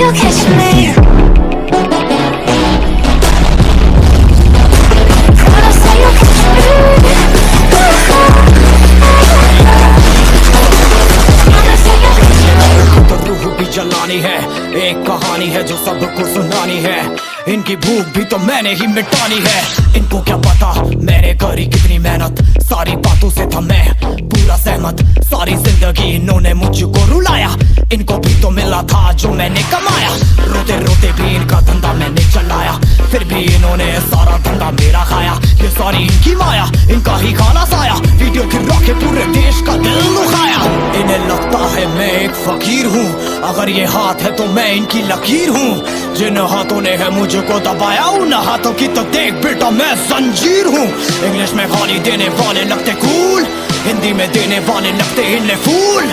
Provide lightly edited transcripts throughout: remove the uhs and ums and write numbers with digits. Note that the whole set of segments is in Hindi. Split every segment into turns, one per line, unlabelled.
you catch me. Promise that you'll catch me. Promise that you'll catch me.
तो रूह भी जलानी है, एक कहानी है जो सबको सुनानी है। इनकी भूख भी तो मैंने ही मिटानी है। इनको क्या पता मैंने करी कितनी मेहनत, सारी बातों से था मैं पूरा सहमत। सारी जिंदगी इन्होंने मुझको रुलाया, इनको भी तो मिला था जो मैंने कमाया। रोते रोते भी इनका धंधा मैंने चलाया, फिर भी इन्होंने सारा धंधा मेरा खाया। ये सारी इनकी माया, इनका ही खाना साया, वीडियो गिरा के पूरे देश का दिल दुखाया। इन्हें लगता है मैं एक फकीर हूँ, अगर ये हाथ है तो मैं इनकी लकीर हूँ। जिन हाथों ने है मुझको दबाया, उन हाथों की तो देख बेटा मैं जंजीर हूँ। इंग्लिश में गाली देने वाले लगते कूल, हिंदी में देने वाले लगते इन्हें फूल।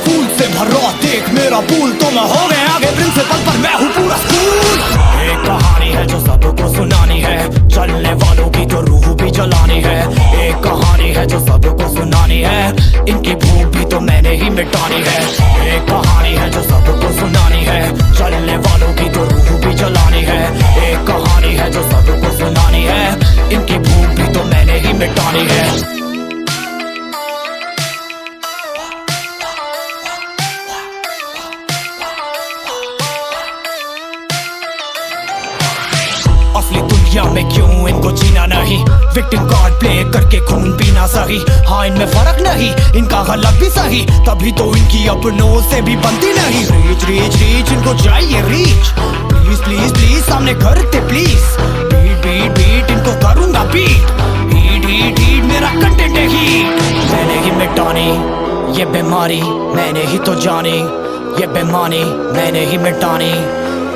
फूल से भरा देख मेरा पूल, तो मैं हो गया आगे प्रिंसिपल पर मैं हूँ पूरा स्कूल। एक कहानी है जो सबको सुनानी है, चलने वालों की तो रूह भी जलानी है। एक कहानी है जो सबको सुनानी है, इनकी भूख भी तो मैंने ही मिटानी है। एक कहानी है जो सबको सुनानी है, चलने वालों की तो रूह भी जलानी है। एक कहानी है जो सबको सुनानी है, इनकी भूख भी तो मैंने ही मिटानी है। असली दुनिया में क्यों इनको जीना नहीं, विक्टिम कार्ड प्ले करके खून पीना सही। हाँ इनमें फर्क नहीं, इनका गलत भी सही, तभी तो इनकी अपनों से भी बनती नहीं। रीच रीच रीच इनको चाहिए रीच, प्लीज प्लीज प्लीज सामने करते प्लीज। बीट बीट बीट इनको करूंगा बीट, हीट हीट हीट मेरा कंटेंट है हीट। मैंने ही मिटानी ये बीमारी, मैंने ही तो जानी ये बेमानी, मैंने ही मिटानी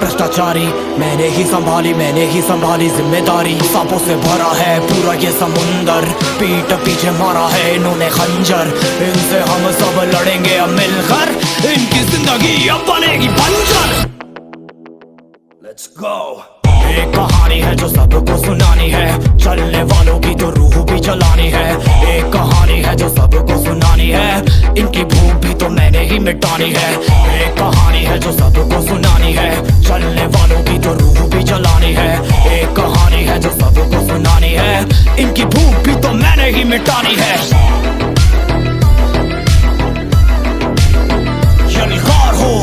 भ्रष्टाचारी। मैंने ही संभाली जिम्मेदारी। सांपों से भरा है पूरा ये समुंदर, पीठ पीछे मारा है इन्होंने खंजर। इनसे हम सब लड़ेंगे अब मिलकर, इनकी जिंदगी अब बनेगी बंजर। Let's go। एक कहानी है जो सबको सुनानी है, चलने वालों की तो रूह भी जलानी है। एक कहानी है जो सबको सुनानी है, इनकी भूख भी तो मैंने ही मिटानी है। एक कहानी है जो सबको सुनानी है, चलने वालों की तो रूह भी जलानी है। एक कहानी है जो सबको सुनानी है, इनकी भूख भी तो मैंने ही मिटानी है। यलगार हो,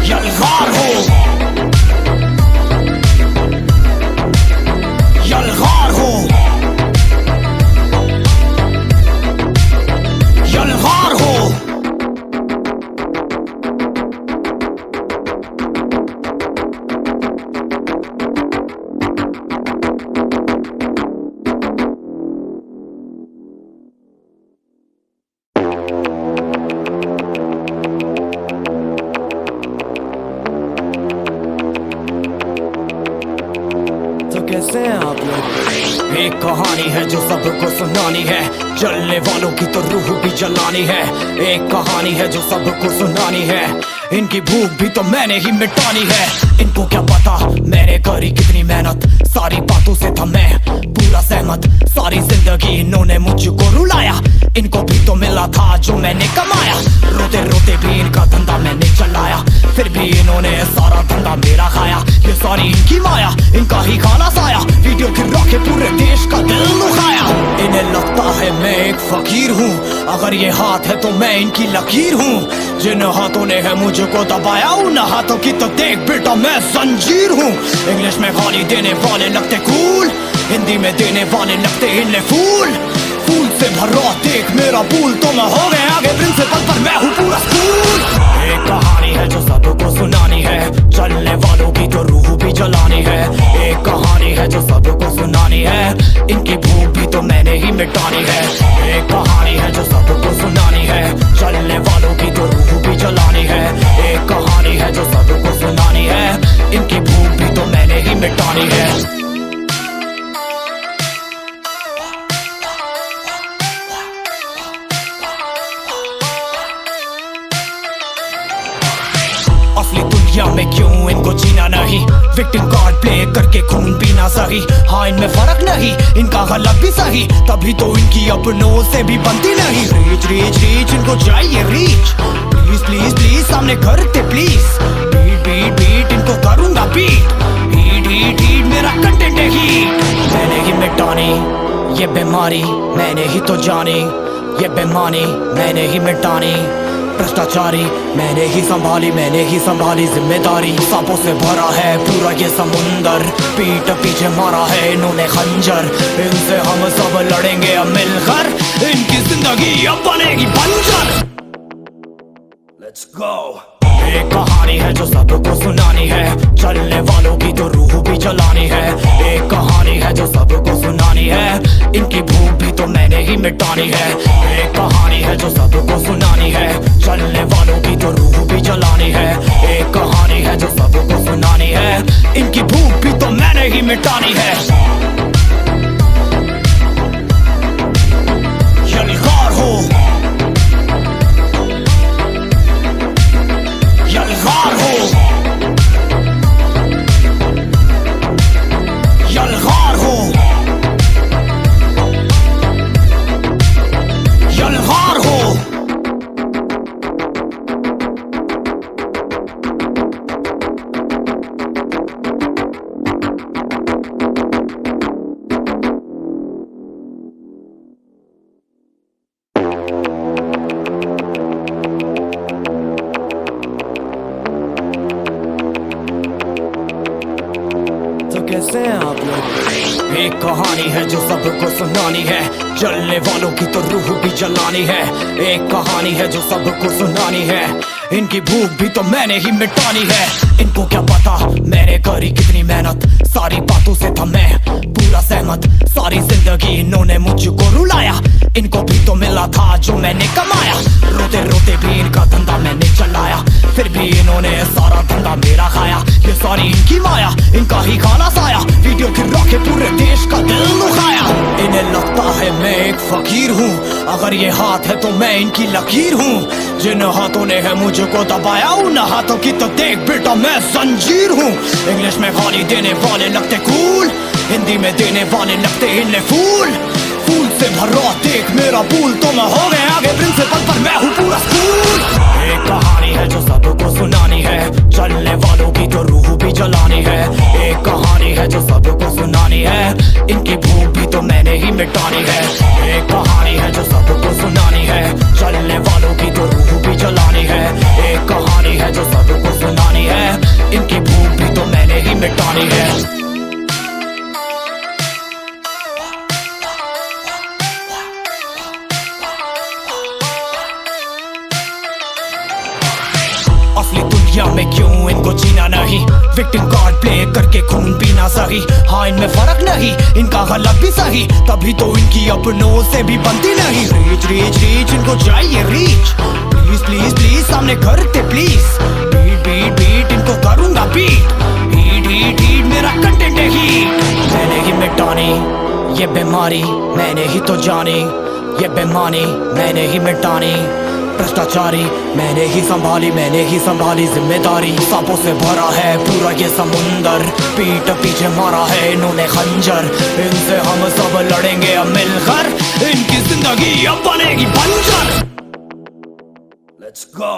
यलगार हो, यलगार हो, यलगार हो। कैसे हैं आप लोग? एक कहानी है जो सबको सुनानी है, चलने वालों की तो रूह भी जलानी है। एक कहानी है जो सबको सुनानी है, इनकी भूख भी तो मैंने ही मिटानी है। इनको क्या पता मैंने करी कितनी मेहनत, सारी बातों से था मैं पूरा सहमत। सारी जिंदगी इन्होंने मुझको रुलाया, इनको भी तो मिला था जो मैंने कमाया। रोते रोते भी इनका धंधा मैंने चलाया, फिर भी इन्होंने सारा धंधा मेरा खाया। ये सारी इनकी माया, इनका ही खाना साया, वीडियो गिरा के पूरे देश का दिल दुखाया। इन्हें लगता है मैं एक फकीर हूँ, अगर ये हाथ है तो मैं इनकी लकीर हूँ। जिन हाथों ने है मुझको दबाया, उन हाथों की तो देख बेटा मैं जंजीर हूँ। इंग्लिश में गाली देने वाले लगते कूल, हिंदी में देने वाले लगते इन्हें फूल। फूल से भरा देख मेरा पूल, तो मैं हो गया आगे प्रिंसिपल पर मैं हूँ पूरा स्कूल। एक कहानी है जो सबको सुनानी है, चलने वालों की तो रूह भी जलानी है। एक कहानी है जो सबको सुनानी है, इनकी भूख भी तो मैंने ही मिटानी है। एक कहानी है जो सबको सुनानी है, चलने वालों की तो रूह भी जलानी है। एक कहानी है जो सबको सुनानी है, इनकी भूख भी तो मैंने ही मिटानी है। असली दुनिया में क्यों इनको जीना नहीं, विक्टिम कार्ड प्ले करके खून पीना सही। हाँ इनमें फर्क नहीं, इनका गलत भी सही, तभी तो इनकी अपनों से भी बनती नहीं। रीच रीच रीच इनको चाहिए रीच, सामने करते प्लीज। बीट बीट बीट इनको करूंगा बीट। हीट हीट हीट मेरा कंटेंट है हीट। मैंने ही मिटानी ये बीमारी, मैंने ही तो जानी ये बेमानी, मैंने ही मिटानी भ्रष्टाचारी, मैंने ही संभाली जिम्मेदारी। सांपों से भरा है पूरा ये समुंदर, पीठ पीछे मारा है इन्होंने खंजर। इनसे हम सब लड़ेंगे अब मिलकर, इनकी जिंदगी अब बनेगी बंजर। Let's go। एक कहानी है जो सबको सुनानी है, चलने वालों की तो रूह भी जलानी है। एक कहानी है जो सबको सुनानी है, इनकी भूख भी तो मैंने ही मिटानी है। एक कहानी है जो सबको सुनानी है, चलने वालों की तो रूह भी जलानी है। एक कहानी है जो सबको सुनानी है, इनकी भूख भी तो मैंने ही मिटानी है। यलगार हो, यलगार हो, यलगार हो, यलगार हो। तो कैसे हैं आप लोग? एक कहानी है जो सबको सुनानी है, जलने वालों की तो रूह भी जलानी है। एक कहानी है जो सबको सुनानी है, इनकी भूख भी तो मैंने ही मिटानी है। इनको क्या पता मैंने करी कितनी मेहनत, सारी बातों से था मैं पूरा सहमत। सारी जिंदगी इन्होंने मुझको रुलाया, इनको भी तो मिला था जो मैंने कमाया। रोते रोते भी इनका धंधा मैंने चलाया, फिर भी इन्होंने सारा धंधा मेरा खाया। ये सारी इनकी माया, इनका ही खाना साया, वीडियो गिरा के पूरे देश का दिल दुखाया। इन्हें लगता है मैं एक फकीर हूँ, अगर ये हाथ है तो मैं इनकी लकीर हूँ। जिन हाथों ने है मुझको दबाया, उन हाथों की तो देख बेटा मैं जंजीर हूँ। इंग्लिश में गाली देने वाले लगते कूल, हिंदी में देने वाले लगते इन्हें फूल। फूल से भरा देख मेरा पूल, तो मैं हो गया आगे प्रिंसिपल पर मैं हूँ पूरा स्कूल। एक कहानी है जो सबको सुनानी है, चलने वालों की तो रूह भी जलानी है। एक कहानी है जो सबको सुनानी है, इनकी भूख भी तो मैंने ही मिटानी है। एक कहानी है जो सबको सुनानी है, चलने वालों की तो रूह भी जलानी है। एक कहानी है जो सबको सुनानी है, इनकी भूख भी तो मैंने ही मिटानी है। असली दुनिया में क्यों इनको जीना नहीं, विक्टिम कार्ड प्ले करके खून पीना सही। हाँ इनमें फर्क नहीं, इनका गलत भी सही, तभी तो इनकी अपनों से भी बनती नहीं। रीच रीच रीच इनको चाहिए रीच, प्लीज प्लीज प्लीज सामने करते प्लीज। बीट बीट बीट इनको करूंगा बीट। हीट हीट हीट मेरा कंटेंट है हीट। मैंने ही मिटानी ये बीमारी, मैंने ही तो जानी ये बेमानी, मैंने ही मिटानी भ्रष्टाचारी, मैंने ही संभाली जिम्मेदारी। सांपों से भरा है पूरा ये समुंदर, पीठ पीछे मारा है इन्होंने खंजर। इनसे हम सब लड़ेंगे अब मिलकर, इनकी जिंदगी अब बनेगी बंजर। Let's go।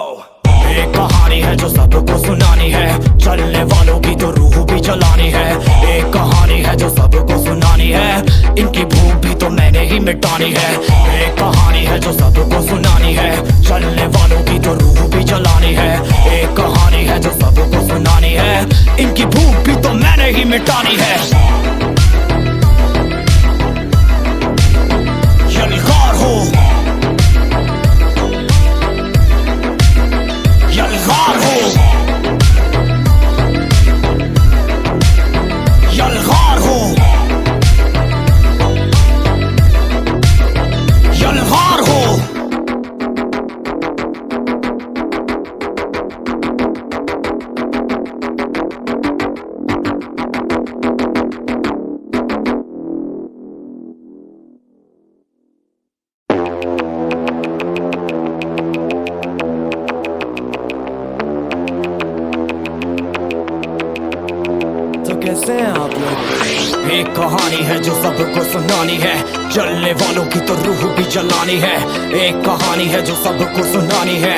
एक कहानी है जो सबको सुनानी है, चलने वालों की तो रूह भी जलानी है। एक कहानी है जो सबको सुनानी है, इनकी भूख भी तो मैंने ही मिटानी है। एक कहानी है जो सबको सुनानी है, चलने वालों की तो रूह भी जलानी है। एक कहानी है जो सबको सुनानी है, इनकी भूख भी तो मैंने ही मिटानी है। यलगार हो, यलगार हो, यलगार हो, यलगार हो। एक कहानी है जो सबको सुनानी है, जलने वालों की तो रूह भी जलानी है। एक कहानी है जो सबको सुनानी है,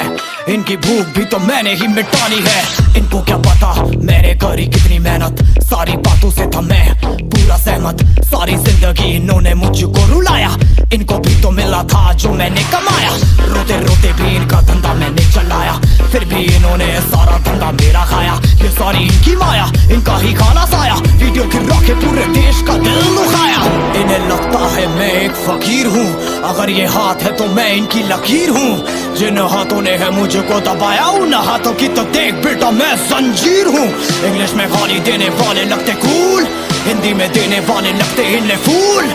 इनकी भूख भी तो मैंने ही मिटानी है। इनको क्या पता मैंने करी कितनी मेहनत, सारी बातों से था मैं पूरा सहमत। सारी जिंदगी इन्होंने मुझको रुलाया, इनको भी तो मिला था जो मैंने कमाया। रोते रोते भी इनका धंधा मैंने चलाया, फिर भी इन्होंने सारा धंधा मेरा खाया। ये सारी इनकी माया, इनका ही खाना साया, वीडियो गिरा के पूरे देश का दिल दुखाया। इन्हें लगता है मैं एक फकीर हूँ, अगर ये हाथ है तो मैं इनकी लकीर हूँ। जिन हाथों ने है मुझको दबाया, उन हाथों की तो देख बेटा मैं जंजीर हूँ। इंग्लिश में गाली देने वाले लगते कूल, हिंदी में देने वाले लगते इन्हें फूल।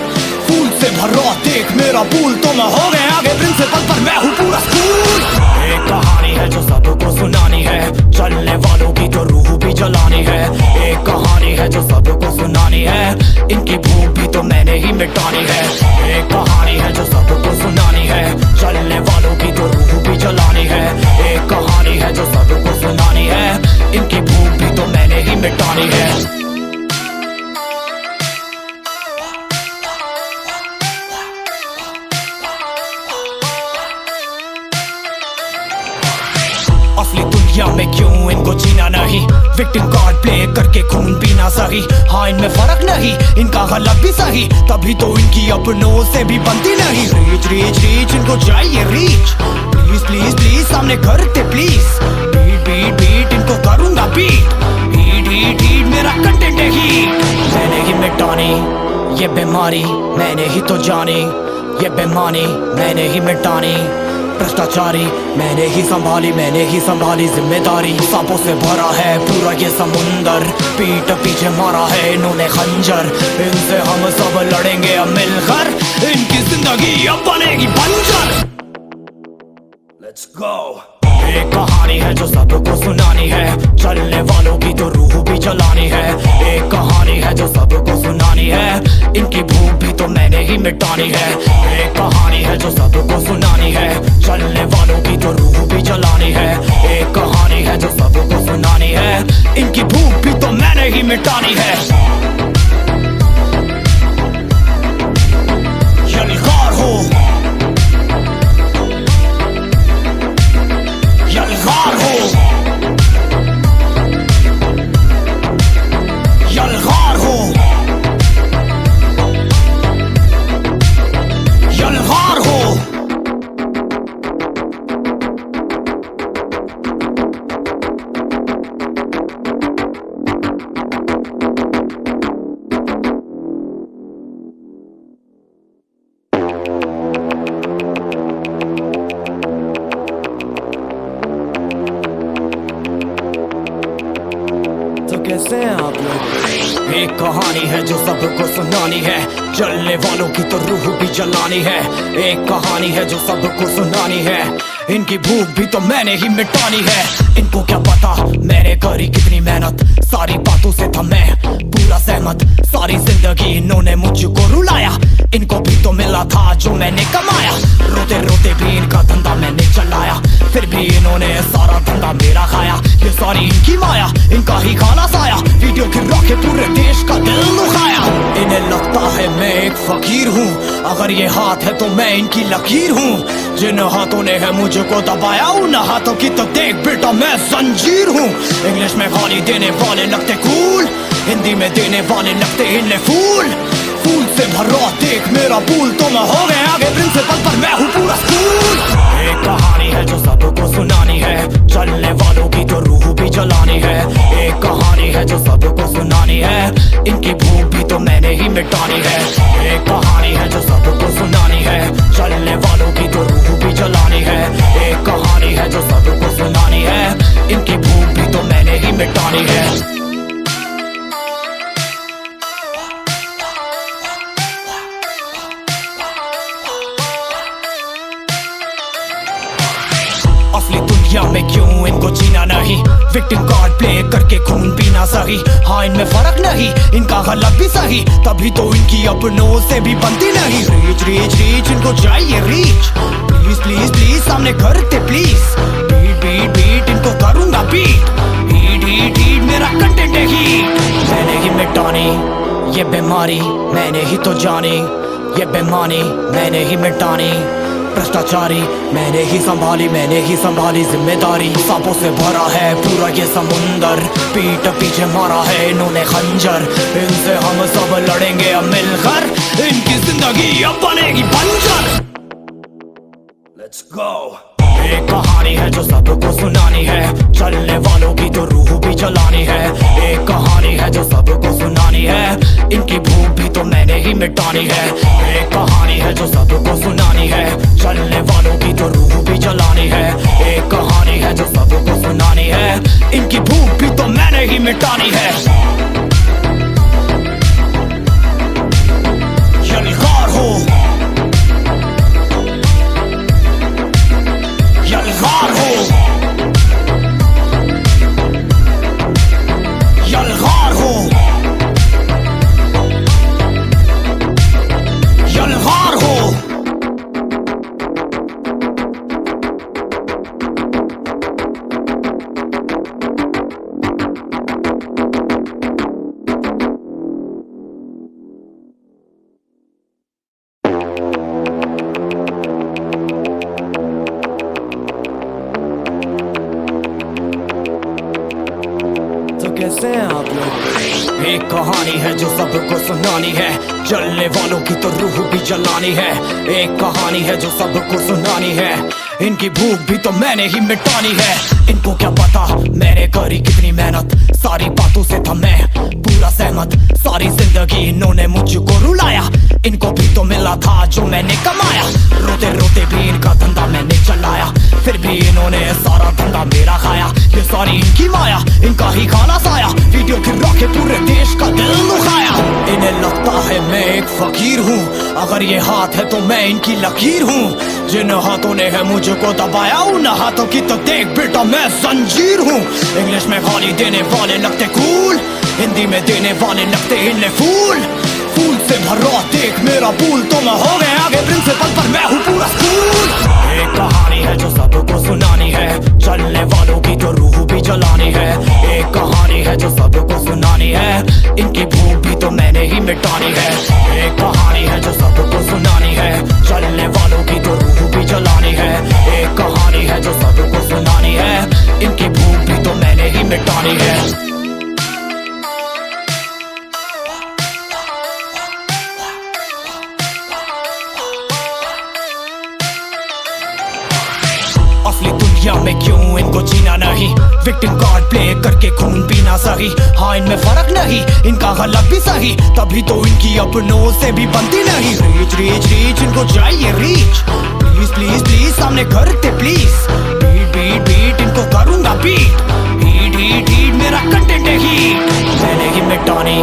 फूल से भरा देख मेरा पूल, तो मैं हो गया आगे प्रिंसिपल पर मैं हूँ पूरा स्कूल। एक कहानी है जो सबको सुनानी है, चलने वालों की तो रूह भी जलानी है। एक कहानी है जो सबको सुनानी है, इनकी भूख भी तो मैंने ही मिटानी है। एक कहानी है जो सबको सुनानी है, चलने वालों की तो रूह भी जलानी है। एक कहानी है जो सबको सुनानी है, इनकी भूख भी तो मैंने ही मिटानी है। असली दुनिया में क्यों इनको जीना नहीं, विक्टिम कार्ड प्ले करके खून पीना सही। हाँ इनमें फर्क नहीं, इनका गलत भी सही, तभी तो इनकी अपनों से भी बनती नहीं। रीच रीच रीच इनको चाहिए रीच, प्लीज प्लीज प्लीज सामने करते प्लीज। बीट बीट बीट इनको करूंगा बीट, हीट हीट हीट मेरा कंटेंट है हीट। मैंने ही मिटानी ये बीमारी, मैंने ही तो जानी ये बेमानी, मैंने ही मिटानी भ्रष्टाचारी। मैंने ही संभाली जिम्मेदारी। सांपों से भरा है पूरा ये समुंदर, पीठ पीछे मारा है इन्होंने खंजर। इनसे हम सब लड़ेंगे अब मिलकर, इनकी जिंदगी अब बनेगी बंजर। Let's go। एक कहानी है जो सबको सुनानी है, चलने वालों की तो रूह भी जलानी है। एक कहानी है जो सबको सुनानी है, इनकी भूख भी तो मैंने ही मिटानी है। एक कहानी है जो सबको सुनानी है, चलने वालों की तो रूह भी जलानी है। एक कहानी है जो सबको सुनानी है, इनकी भूख भी तो मैंने ही मिटानी है। यलगार हो यलगार हो यलगार हो यलगार हो। कैसे हैं आप लोग? एक कहानी है जो सबको सुनानी है, जलने वालों की तो रूह भी जलानी है। एक कहानी है जो सबको सुनानी है, इनकी भूख भी तो मैंने ही मिटानी है। इनको क्या पता मैंने करी कितनी मेहनत, सारी बातों से था मैं पूरा सहमत। सारी जिंदगी इन्होंने मुझको रुलाया, इनको भी तो मिला था जो मैंने कमाया। रोते रोते भी इनका धंधा मैंने चलाया, फिर भी इन्होंने सारा धंधा मेरा खाया। ये सारी इनकी माया, इनका ही खाना साया, वीडियो गिरा के पूरे देश का दिल दुखाया। इन्हें लगता है मैं एक फकीर हूँ, अगर ये हाथ है तो मैं इनकी लकीर हूँ। जिन हाथों ने है मुझको दबाया, उन हाथों की तो देख बेटा मैं जंजीर हूँ। इंग्लिश में गाली देने वाले लगते कूल, हिंदी में देने वाले लगते इन्हें फूल। फूल से भरा देख मेरा पूल, तो मैं हो गया आगे प्रिंसिपल पर मैं हूँ पूरा स्कूल। एक कहानी है जो सबको सुनानी है, चलने वालों की तो रूह भी जलानी है। एक कहानी है जो सबको सुनानी है, इनकी भूख भी तो मैंने ही मिटानी है। एक कहानी है जो सबको सुनानी है, चलने वालों की तो रूह भी जलानी है। एक कहानी है जो सबको सुनानी है, इनकी भूख भी तो मैंने ही मिटानी है। असली दुनिया में क्यों इनको जीना नहीं, विक्टिम कार्ड प्ले करके खून पीना सही। हाँ इनमें फर्क नहीं, इनका गलत भी सही, तभी तो इनकी अपनों से भी बनती नहीं। रीच रीच रीच इनको चाहिए रीच, प्लीज प्लीज प्लीज सामने करते प्लीज। बीट बीट बीट इनको करूंगा बीट, हीट हीट हीट मेरा कंटेंट है हीट। मैंने ही मिटानी ये बीमारी मैंने ही तो जानी, ये बेमानी मैंने ही मिटानी, भ्रष्टाचारी मैंने ही संभाली जिम्मेदारी। सांपों से भरा है पूरा ये समुंदर, पीठ पीछे मारा है इन्होंने खंजर। इनसे हम सब लड़ेंगे अब मिलकर, इनकी जिंदगी अब बनेगी बंजर। Let's go। एक कहानी है जो सबको सुनानी है, चलने वालों की तो रूह भी जलानी है। एक कहानी है जो सबको सुनानी है, इनकी भूख भी तो मैंने ही मिटानी है। एक कहानी है जो सबको सुनानी है, चलने वालों की तो रूह भी जलानी है। एक कहानी है जो सबको सुनानी है, इनकी भूख भी तो मैंने ही मिटानी है। यलगार हो, यलगार हो, यलगार हो, यलगार हो। कैसे हैं आप लोग? एक कहानी है जो सबको सुनानी है, चलने वालों की तो रूह भी जलानी है। एक कहानी है जो सबको सुनानी है, इनकी भूख भी तो मैंने ही मिटानी है। इनको क्या पता मैंने करी कितनी मेहनत, सारी बातों से था मैं पूरा सहमत। सारी जिंदगी इन्होंने मुझको रुलाया, इनको भी तो मिला था जो मैंने कमाया। रोते रोते भी इनका धंधा मैंने चलाया, फिर भी इन्होंने सारा धंधा मेरा खाया। ये सारी इनकी माया, इनका ही खाना साया, वीडियो गिरा के पूरे देश का दिल दुखाया। इन्हें लगता है मैं एक फकीर हूँ, अगर ये हाथ है तो मैं इनकी लकीर हूँ। जिन हाथों ने है मुझको दबाया, उन हाथों की तो देख बेटा मैं जंजीर हूँ। इंग्लिश में गाली देने वाले लगते कूल, हिंदी में देने वाले लगते इन्हें फूल। फूल से भरा देख मेरा पूल, तो मैं हो गया आगे प्रिंसिपल पर मैं हूँ पूरा स्कूल। एक कहानी है जो सबको सुनानी है, चलने वालों की तो रूह भी जलानी है। एक कहानी है जो सबको सुनानी है, इनकी भूख भी तो मैंने ही मिटानी है। एक कहानी है जो सबको सुनानी है, चलने वालों की तो रूह भी जलानी है। एक कहानी है जो सबको सुनानी है, इनकी भूख भी तो मैंने ही मिटानी है। असली दुनिया में क्यों इनको जीना नहीं, विक्टिम कार्ड प्ले करके खून पीना सही। हाँ इनमें फर्क नहीं, इनका गलत भी सही, तभी तो इनकी अपनों से भी बनती नहीं। रीच रीच रीच इनको चाहिए रीच, प्लीज प्लीज प्लीज सामने करते प्लीज। बीट बीट बीट इनको करूंगा बीट, हीट हीट हीट मेरा कंटेंट है हीट। मैंने ही मिटानी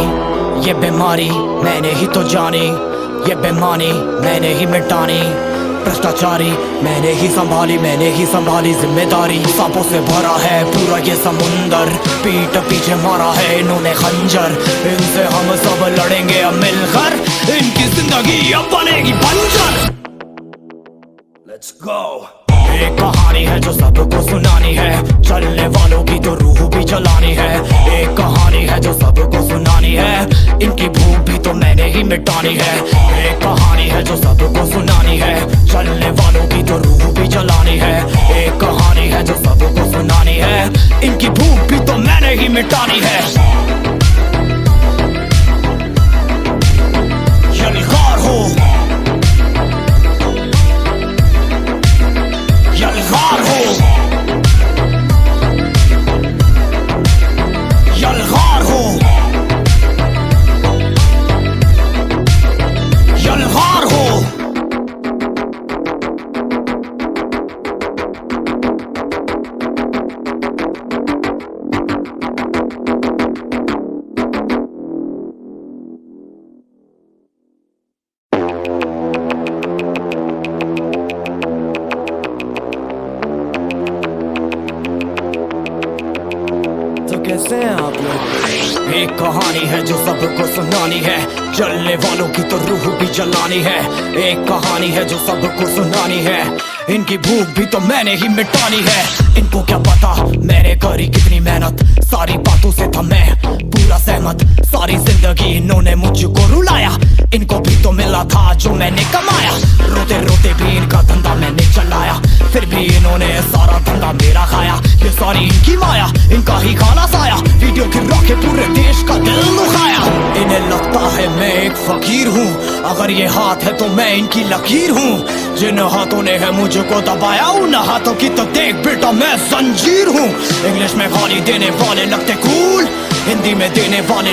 ये बीमारी, मैंने ही तो जानी, ये बेमानी मैंने ही मिटानी। भ्रष्टाचारी मैंने ही संभाली जिम्मेदारी। सांपों से भरा है पूरा ये समुंदर, पीठ पीछे मारा है इन्होंने खंजर। इनसे हम सब लड़ेंगे अब मिलकर, इनकी जिंदगी अब बनेगी बंजर। Let's go। एक कहानी है जो सबको सुनानी है, चलने वालों की तो रूह भी जलानी है। एक कहानी है जो सबको सुनानी है, इनकी भूख भी तो मैंने ही मिटानी है। एक कहानी है जो सबको सुनानी है, चलने वालों की तो रूह भी जलानी है। एक कहानी है जो सबको सुनानी है, इनकी भूख भी तो मैंने ही मिटानी है। यलगार हो, यलगार हो, यलगार हो, यलगार हो। कैसे हैं आप लोग? एक कहानी है जो सबको सुनानी है, चलने वालों की तो रूह भी जलानी है। एक कहानी है जो सबको सुनानी है, इनकी भूख भी तो मैंने ही मिटानी है। इनको क्या पता मैंने करी कितनी मेहनत, सारी बातों से था मैं पूरा सहमत। सारी जिंदगी इन्होंने मुझको रुलाया, इनको भी तो मिला था जो मैंने कमाया। रोते रोते भी इनका धंधा मैंने चलाया, फिर भी इन्होंने सारा धंधा मेरा खाया। ये सारी इनकी माया, इनका ही खाना साया, वीडियो गिरा के पूरे देश का दिल दुखाया। इन्हें लगता है मैं एक फकीर हूँ, अगर ये हाथ है तो मैं इनकी लकीर हूँ। जिन हाथों ने है मुझको दबाया, उन हाथों की तो देख बेटा मैं जंजीर हूँ। इंग्लिश में गाली देने वाले लगते कूल, हिंदी में देने वाले